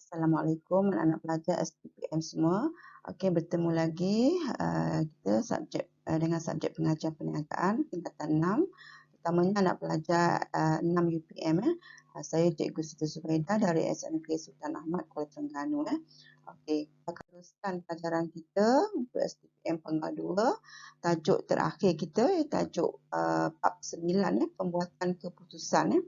Assalamualaikum anak-anak pelajar SPPM semua. Okey, bertemu lagi kita dengan subjek pengajian perniagaan tingkatan 6. Terutamanya anak pelajar 6 UPM. Saya Cikgu Siti Zubaidah dari SMK Sultan Ahmad, Kuala Terengganu. Okey, kita akan teruskan pelajaran kita untuk SPPM Penggal 2. Tajuk terakhir kita tajuk bab 9 pembuatan keputusan.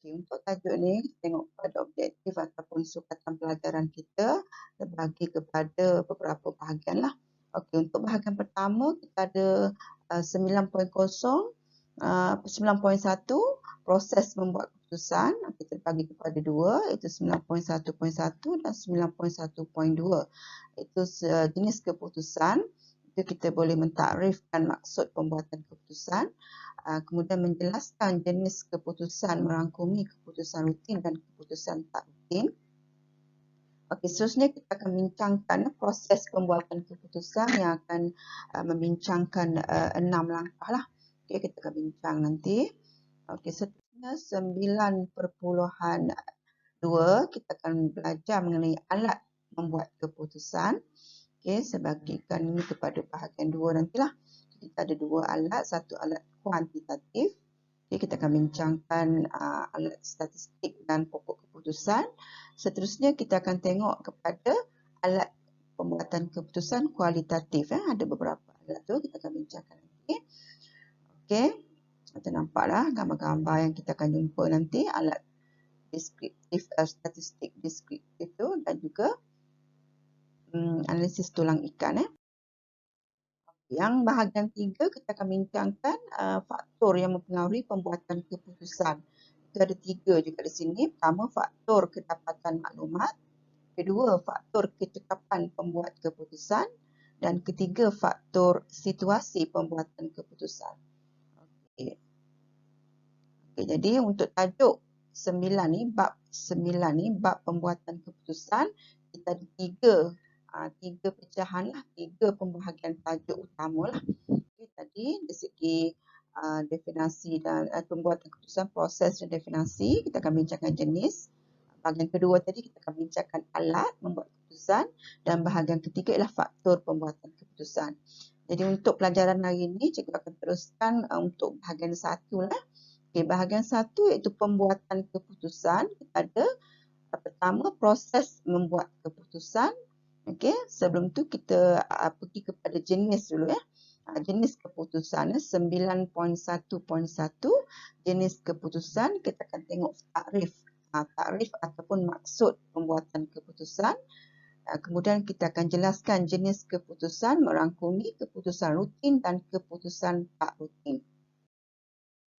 Okay, untuk tajuk ni, kita tengok pada objektif ataupun sukatan pelajaran kita terbagi kepada beberapa bahagian lah. Okey, untuk bahagian pertama kita ada 9.0, 9.1 proses membuat keputusan. Kita bagi kepada dua, iaitu 9.1.1 dan 9.1.2. Itu jenis keputusan. Itu kita boleh mentakrifkan maksud pembuatan keputusan. Kemudian menjelaskan jenis keputusan merangkumi keputusan rutin dan keputusan tak rutin. Okey, seterusnya kita akan bincangkan proses pembuatan keputusan yang akan membincangkan 6 langkah lah. Okey, kita akan bincang nanti. Okey, seterusnya 9.2 kita akan belajar mengenai alat membuat keputusan. Okey, saya bagikan ini kepada bahagian 2 nantilah. Kita ada dua alat, satu alat kuantitatif. Okay, kita akan bincangkan alat statistik dan pokok keputusan. Seterusnya kita akan tengok kepada alat pembuatan keputusan kualitatif. Ada beberapa alat tu kita akan bincangkan nanti. Okey, kita nampaklah gambar-gambar yang kita akan jumpa nanti, alat deskriptif, statistik deskriptif tu dan juga analisis tulang ikan. Yang bahagian 3 kita akan bincangkan faktor yang mempengaruhi pembuatan keputusan. Itu ada 3 juga di sini. Pertama, faktor kedapatan maklumat. Kedua, faktor kecekapan pembuat keputusan. Dan ketiga, faktor situasi pembuatan keputusan. Okey. Okey, jadi untuk tajuk 9 ni, bab 9 ni, bab pembuatan keputusan, kita ada 3 pecahan lah, 3 pembahagian tajuk utama lah. Okay, tadi dari segi definasi dan pembuatan keputusan, proses dan definasi, kita akan bincangkan jenis. Bahagian kedua tadi kita akan bincangkan alat membuat keputusan dan bahagian ketiga ialah faktor pembuatan keputusan. Jadi untuk pelajaran hari ini, cikgu akan teruskan untuk bahagian 1 lah. Okay, bahagian 1 iaitu pembuatan keputusan. Kita ada pertama proses membuat keputusan. Okey, sebelum tu kita pergi kepada jenis dulu ya. Jenis keputusan 9.1.1 jenis keputusan, kita akan tengok takrif. Takrif ataupun maksud pembuatan keputusan. Kemudian kita akan jelaskan jenis keputusan merangkumi keputusan rutin dan keputusan tak rutin.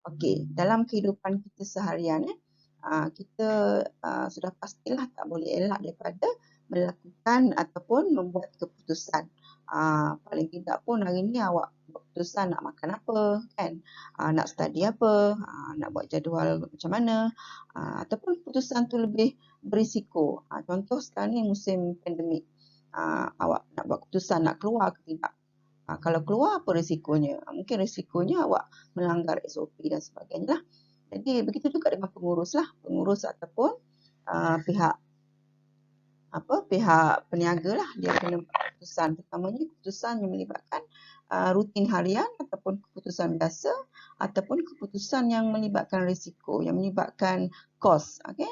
Okey, dalam kehidupan kita seharian kita sudah pastilah tak boleh elak daripada melakukan ataupun membuat keputusan. Paling tidak pun hari ni awak buat keputusan nak makan apa, kan? Nak study apa, nak buat jadual macam mana, ataupun keputusan tu lebih berisiko. Contoh sekarang ni musim pandemik. Awak nak buat keputusan nak keluar ke tidak. Kalau keluar apa risikonya? Mungkin risikonya awak melanggar SOP dan sebagainya lah. Jadi begitu juga dengan pengurus lah, pengurus ataupun pihak peniaga lah, dia kena buat keputusan, terutamanya keputusan yang melibatkan rutin harian ataupun keputusan biasa ataupun keputusan yang melibatkan risiko, yang melibatkan kos. Okey.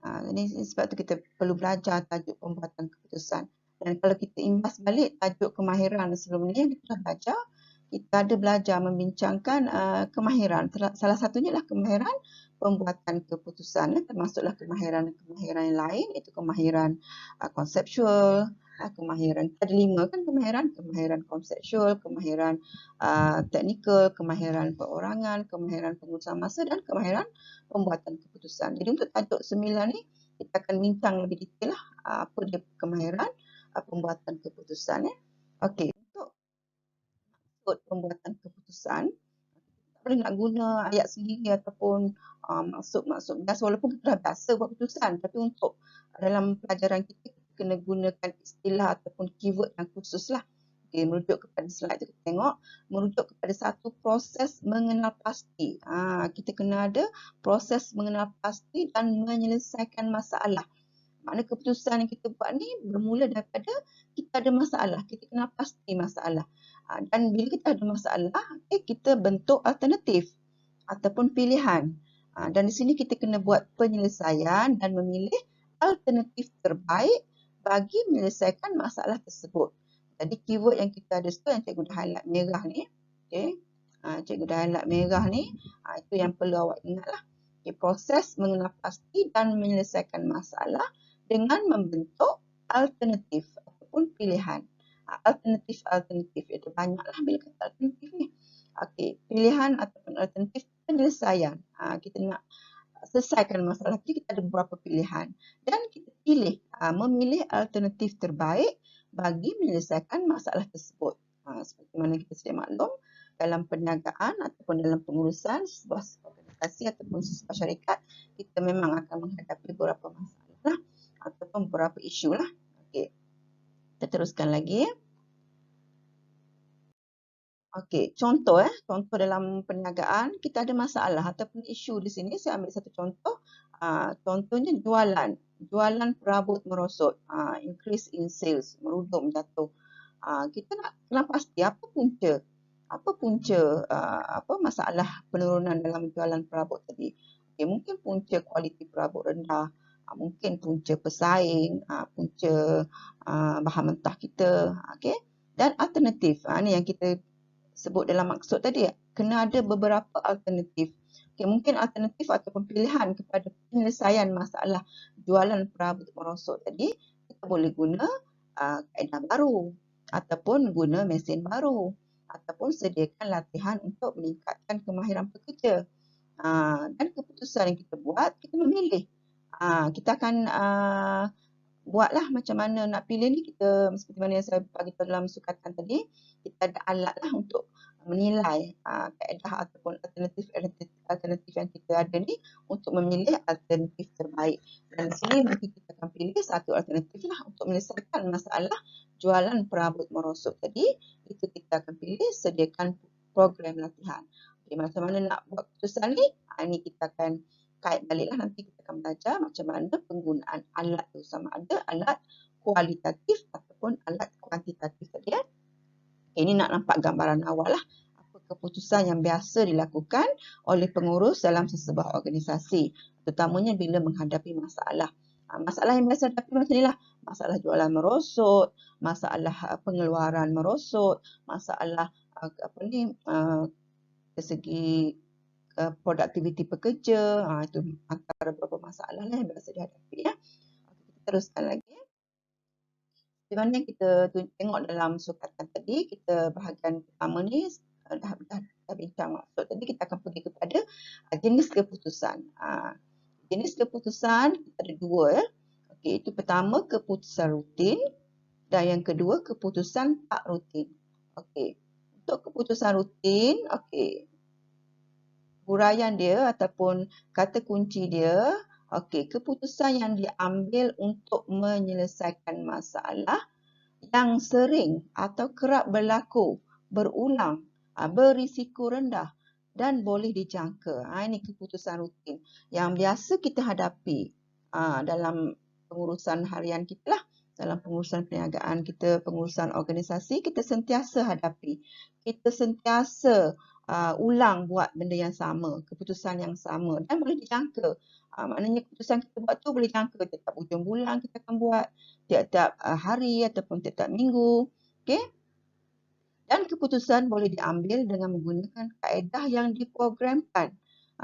Jadi sebab tu kita perlu belajar tajuk pembuatan keputusan. Dan kalau kita imbas balik tajuk kemahiran sebelum ni yang kita dah belajar, kita ada belajar membincangkan kemahiran. Salah satunya adalah kemahiran pembuatan keputusan, termasuklah kemahiran yang lain, iaitu kemahiran konseptual, kemahiran ada 5 kan kemahiran konseptual, kemahiran teknikal, kemahiran perorangan, kemahiran pengurusan masa dan kemahiran pembuatan keputusan. Jadi untuk tajuk 9 ni kita akan bincang lebih detail lah apa dia kemahiran pembuatan keputusan. Okey, untuk pembuatan keputusan tak boleh nak guna ayat sendiri ataupun maksud-maksud biasa, walaupun kita dah biasa buat keputusan, tapi untuk dalam pelajaran kita kena gunakan istilah ataupun keyword yang khusus lah. Okay, merujuk kepada slide tu kita tengok, merujuk kepada satu proses mengenal pasti. Kita kena ada proses mengenal pasti dan menyelesaikan masalah. Maknanya keputusan yang kita buat ni bermula daripada kita ada masalah. Kita kena pasti masalah. Dan bila kita ada masalah, kita bentuk alternatif ataupun pilihan. Dan di sini kita kena buat penyelesaian dan memilih alternatif terbaik bagi menyelesaikan masalah tersebut. Jadi keyword yang kita ada situ yang cikgu dah highlight merah ni. Okay. Cikgu dah highlight merah ni. Itu yang perlu awak ingatlah. Okay, proses mengenal pasti dan menyelesaikan masalah dengan membentuk alternatif ataupun pilihan. Alternatif itu banyaklah bila kata alternatif ni. Okey, pilihan ataupun alternatif penyelesaian. Kita nak selesaikan masalah tu, kita ada beberapa pilihan dan kita pilih memilih alternatif terbaik bagi menyelesaikan masalah tersebut. Seperti mana kita sedia maklum, dalam perniagaan ataupun dalam pengurusan sebuah organisasi ataupun sebuah syarikat, kita memang akan menghadapi beberapa masalah ataupun beberapa isu lah. Okey, kita teruskan lagi. Okey, contoh dalam perniagaan kita ada masalah ataupun isu di sini. Saya ambil satu contoh. Contohnya jualan perabot merosot, increase in sales, merudum jatuh. Kita nak kenal pasti apa punca masalah penurunan dalam jualan perabot tadi. Okey, mungkin punca kualiti perabot rendah, mungkin punca pesaing, punca bahan mentah kita, okey. Dan alternatif, ni yang kita sebut dalam maksud tadi, kena ada beberapa alternatif. Okay, mungkin alternatif ataupun pilihan kepada penyelesaian masalah jualan perabot merosot tadi, kita boleh guna kaedah baru ataupun guna mesin baru ataupun sediakan latihan untuk meningkatkan kemahiran pekerja. Dan keputusan yang kita buat, kita memilih. Kita akan buatlah macam mana nak pilih ni. Kita seperti mana yang saya bagi tahu dalam sukatan tadi, kita ada alat lah untuk menilai kaedah ataupun alternatif yang kita ada ni untuk memilih alternatif terbaik. Dan di sini mungkin kita akan pilih satu alternatif lah untuk menyelesaikan masalah jualan perabot merosot tadi. Itu kita akan pilih sediakan program latihan. Okay, macam mana nak buat keputusan ni? Ini kita akan kait baliklah, nanti kita akan belajar macam mana penggunaan alat tu, sama ada alat kualitatif ataupun alat kuantitatif tadi. Ini nak nampak gambaran awal lah apa keputusan yang biasa dilakukan oleh pengurus dalam sesebuah organisasi, terutamanya bila menghadapi masalah. Masalah yang biasa hadapi macam inilah, masalah jualan merosot, masalah pengeluaran merosot, masalah dari segi produktiviti pekerja. Itu antara beberapa masalah yang biasa dihadapi. Kita teruskan lagi. Di mana kita tengok dalam sukatan tadi, kita bahagian pertama ni dah bincang maksud tadi, kita akan pergi kepada jenis keputusan. Jenis keputusan kita ada dua. Okey, itu pertama keputusan rutin dan yang kedua keputusan tak rutin. Okey, untuk keputusan rutin, okey, huraian dia ataupun kata kunci dia, okey, keputusan yang diambil untuk menyelesaikan masalah yang sering atau kerap berlaku, berulang, berisiko rendah dan boleh dijangka. Ini keputusan rutin yang biasa kita hadapi dalam pengurusan harian kita lah, dalam pengurusan perniagaan kita, pengurusan organisasi, kita sentiasa hadapi. Kita sentiasa ulang buat benda yang sama, keputusan yang sama dan boleh dijangka. Maknanya keputusan kita buat tu boleh jangka, tiap hujung bulan kita akan buat, tiap-tiap hari ataupun tiap-tiap minggu. Okay? Dan keputusan boleh diambil dengan menggunakan kaedah yang diprogramkan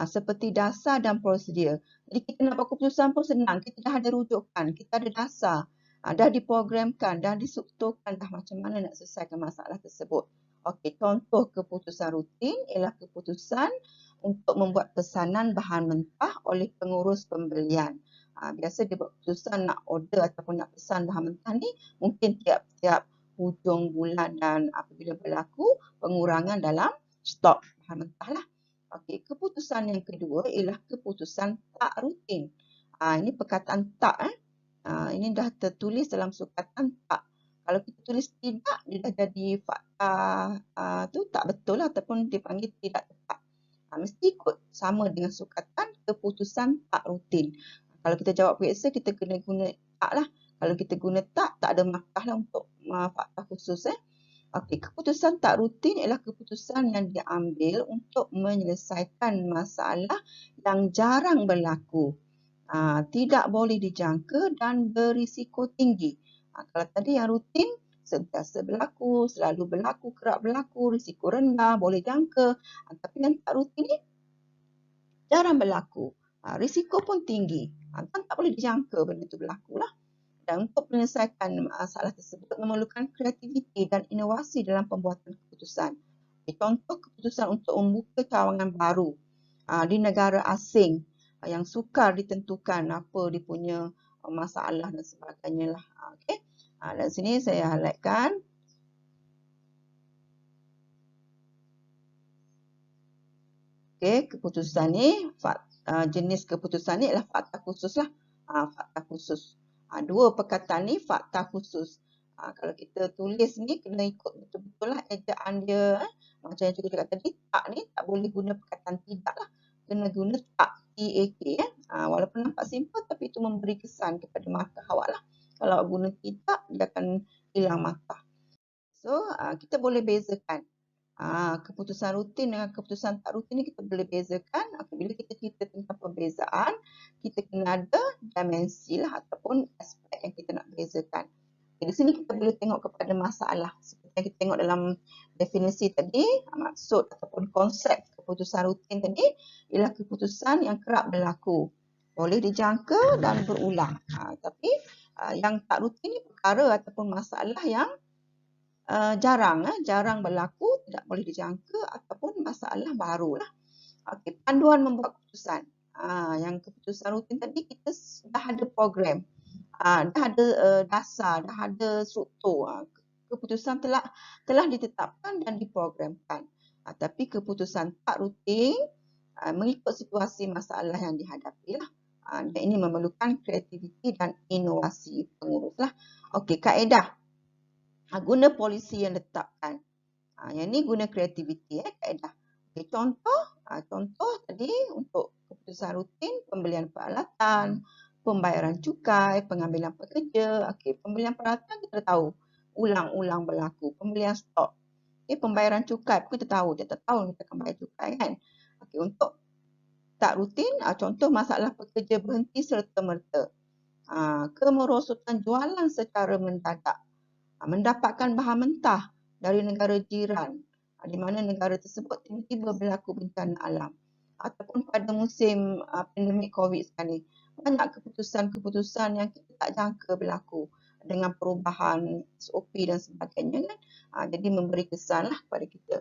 seperti dasar dan prosedur. Jadi kita nak buat keputusan pun senang, kita dah ada rujukan, kita ada dasar, dah diprogramkan, dah distrukturkan dah macam mana nak selesaikan masalah tersebut. Okey, contoh keputusan rutin ialah keputusan untuk membuat pesanan bahan mentah oleh pengurus pembelian. Biasa dia buat keputusan nak order ataupun nak pesan bahan mentah ni mungkin tiap-tiap hujung bulan dan apabila berlaku pengurangan dalam stok bahan mentah lah. Okey, keputusan yang kedua ialah keputusan tak rutin. Ini perkataan tak. Ini dah tertulis dalam sukatan tak. Kalau kita tulis tidak, dia dah jadi fakta tu tak betul lah, ataupun dipanggil tidak tepat. Mesti ikut sama dengan sukatan keputusan tak rutin. Kalau kita jawab periksa, kita kena guna tak lah. Kalau kita guna tak ada markah lah untuk fakta khusus. Okey, keputusan tak rutin ialah keputusan yang diambil untuk menyelesaikan masalah yang jarang berlaku, tidak boleh dijangka dan berisiko tinggi. Kalau tadi yang rutin, sentiasa berlaku, selalu berlaku, kerap berlaku, risiko rendah, boleh jangka. Tapi yang tak rutin ni jarang berlaku, risiko pun tinggi. Kan tak boleh dijangka benda tu berlaku lah. Dan untuk menyelesaikan masalah tersebut memerlukan kreativiti dan inovasi dalam pembuatan keputusan. Contoh keputusan untuk membuka cawangan baru di negara asing yang sukar ditentukan apa dia punya masalah dan sebagainya lah. Okey. Dan sini saya highlightkan. Okey, keputusan ni, jenis keputusan ni adalah fakta khusus lah. Fakta khusus. Dua perkataan ni fakta khusus. Kalau kita tulis ni kena ikut betul-betul lah ejaan dia. Macam yang cikgu cakap tadi, tak ni tak boleh guna perkataan tidak lah. Kena guna tak, TAK. Walaupun nampak simple tapi itu memberi kesan kepada mata awak lah. Kalau guna tidak, dia akan hilang mata. So, kita boleh bezakan. Keputusan rutin dengan keputusan tak rutin ni kita boleh bezakan. Apabila kita cerita tentang perbezaan, kita kena ada dimensi lah ataupun aspek yang kita nak bezakan. Di sini kita boleh tengok kepada masalah. Seperti yang kita tengok dalam definisi tadi, maksud ataupun konsep keputusan rutin tadi ialah keputusan yang kerap berlaku. Boleh dijangka dan berulang. Tapi yang tak rutin ni perkara ataupun masalah yang jarang berlaku, tidak boleh dijangka ataupun masalah baru lah. Okey, panduan membuat keputusan. Yang keputusan rutin tadi kita dah ada program, dah ada dasar, dah ada struktur. Keputusan telah ditetapkan dan diprogramkan. Tapi keputusan tak rutin mengikut situasi masalah yang dihadapi lah. Dan ini memerlukan kreativiti dan inovasi pengurus lah. Okey, kaedah. Guna polisi yang ditetapkan. Yang ni guna kreativiti kaedah. Okay, contoh tadi untuk keputusan rutin, pembelian peralatan, pembayaran cukai, pengambilan pekerja. Okay, pembelian peralatan kita tahu ulang-ulang berlaku. Pembelian stok. Okay, pembayaran cukai pun kita tahu. Dia tak tahu kita akan bayar cukai kan. Okay, untuk tak rutin, contoh masalah pekerja berhenti serta-merta. Kemerosotan jualan secara mendadak. Mendapatkan bahan mentah dari negara jiran di mana negara tersebut tiba-tiba berlaku bencana alam ataupun pada musim pandemik COVID sekarang ni banyak keputusan-keputusan yang kita tak jangka berlaku dengan perubahan SOP dan sebagainya kan. Jadi memberi kesan lah kepada kita.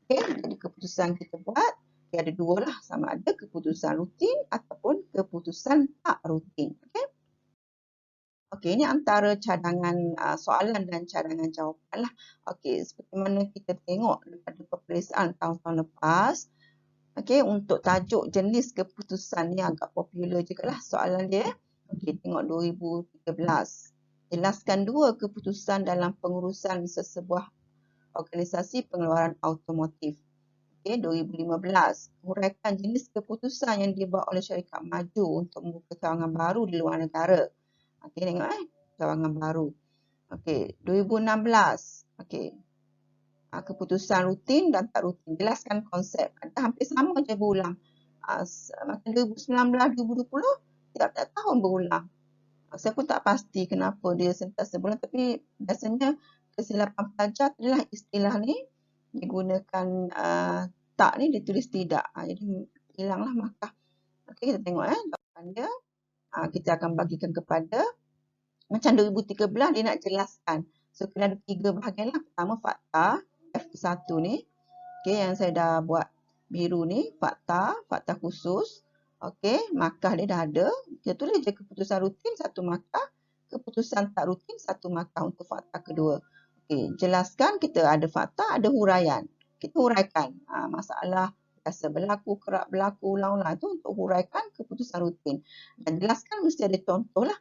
Okay, jadi keputusan kita buat ada dua lah, sama ada keputusan rutin ataupun keputusan tak rutin. Okay. Okey, ini antara cadangan soalan dan cadangan jawapan lah. Okey, seperti mana kita tengok daripada peperiksaan tahun-tahun lepas. Okey, untuk tajuk jenis keputusan ni agak popular juga lah soalan dia. Okey, tengok 2013. Jelaskan dua keputusan dalam pengurusan sesebuah organisasi pengeluaran automotif. Okey, 2015. Huraikan jenis keputusan yang dibuat oleh syarikat maju untuk membuka cawangan baru di luar negara. Okey, tengok cawangan baru. Okey, 2016. Okey. Keputusan rutin dan tak rutin. Jelaskan konsep. Hampir sama je berulang. Macam 2019, 2020, tiap tahun berulang. Saya pun tak pasti kenapa dia sentiasa berulang. Tapi biasanya kesilapan pelajar adalah istilah ni digunakan tak ni ditulis tidak. Jadi hilanglah markah. Okey, kita tengok jawapan dia. Kita akan bagikan kepada macam 2013 dia nak jelaskan. So kena ada 3 bahagian lah. Pertama fakta F1 ni. Okey, yang saya dah buat biru ni fakta khusus. Okey, markah dia dah ada. Kita tulis je keputusan rutin 1 markah, keputusan tak rutin 1 markah untuk fakta kedua. Okey, jelaskan kita ada fakta, ada huraian. Kita huraikan masalah biasa berlaku, kerap berlaku, ulang-ulang itu untuk huraikan keputusan rutin. Dan jelaskan mesti ada contoh lah.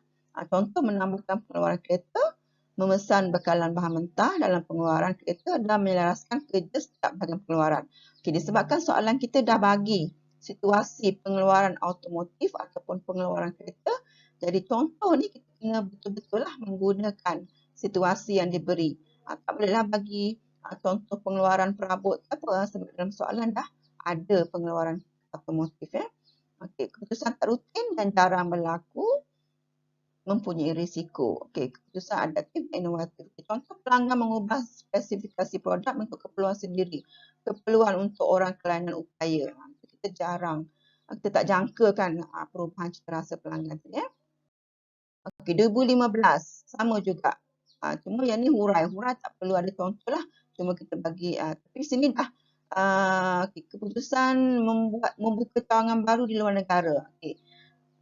Contoh menambahkan pengeluaran kereta, memesan bekalan bahan mentah dalam pengeluaran kereta dan menyelaraskan kerja setiap bahagian pengeluaran. Okay, disebabkan soalan kita dah bagi situasi pengeluaran automotif ataupun pengeluaran kereta, Jadi contoh ni kita kena betul-betul lah menggunakan situasi yang diberi. Tak bolehlah bagi contoh pengeluaran perabot apa sebab dalam soalan dah ada pengeluaran otomotif ya. Okey, keputusan tak rutin dan jarang berlaku mempunyai risiko. Okey, keputusan adaptif dan inovatif. Contoh pelanggan mengubah spesifikasi produk untuk keperluan sendiri. Keperluan untuk orang kelainan upaya. Kita jarang, kita tak jangkakan perubahan cita rasa pelanggan tu ya. Okey, 2015 sama juga. Cuma yang ni hurai. Hurai tak perlu ada contoh lah. Cuma kita bagi, tapi sini dah keputusan membuka cawangan baru di luar negara. Okey.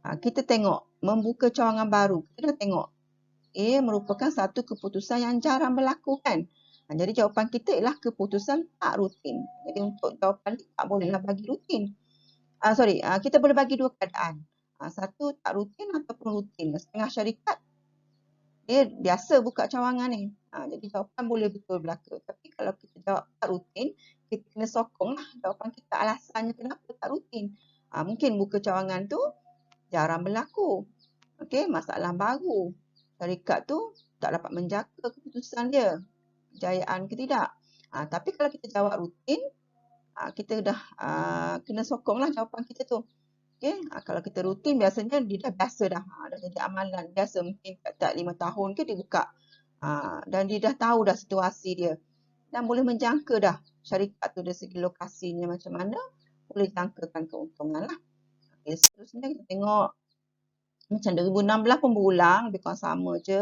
Kita tengok membuka cawangan baru. Kita dah tengok merupakan satu keputusan yang jarang berlaku kan. Jadi jawapan kita ialah keputusan tak rutin. Jadi untuk jawapan ni tak bolehlah bagi rutin. Kita boleh bagi dua keadaan. Satu tak rutin ataupun rutin. Setengah syarikat dia biasa buka cawangan ni. Jadi jawapan boleh betul belaka. Tapi kalau kita jawab tak rutin, kita kena sokong lah jawapan kita alasannya kenapa tak rutin. Mungkin buka cawangan tu jarang berlaku. Okey, masalah baru. Syarikat tu tak dapat menjaga keputusan dia. Kejayaan ke tidak. Tapi kalau kita jawab rutin, kita dah kena sokonglah jawapan kita tu. Okey, kalau kita rutin biasanya dia dah biasa dah. Dah jadi amalan biasa mungkin tak 5 tahun ke dia buka. Dan dia dah tahu dah situasi dia. Dan boleh menjangka dah syarikat tu dari segi lokasinya macam mana. Boleh jangkakan keuntungan lah. Okey, seterusnya kita tengok macam 2016 pun berulang, lebih kurang sama je.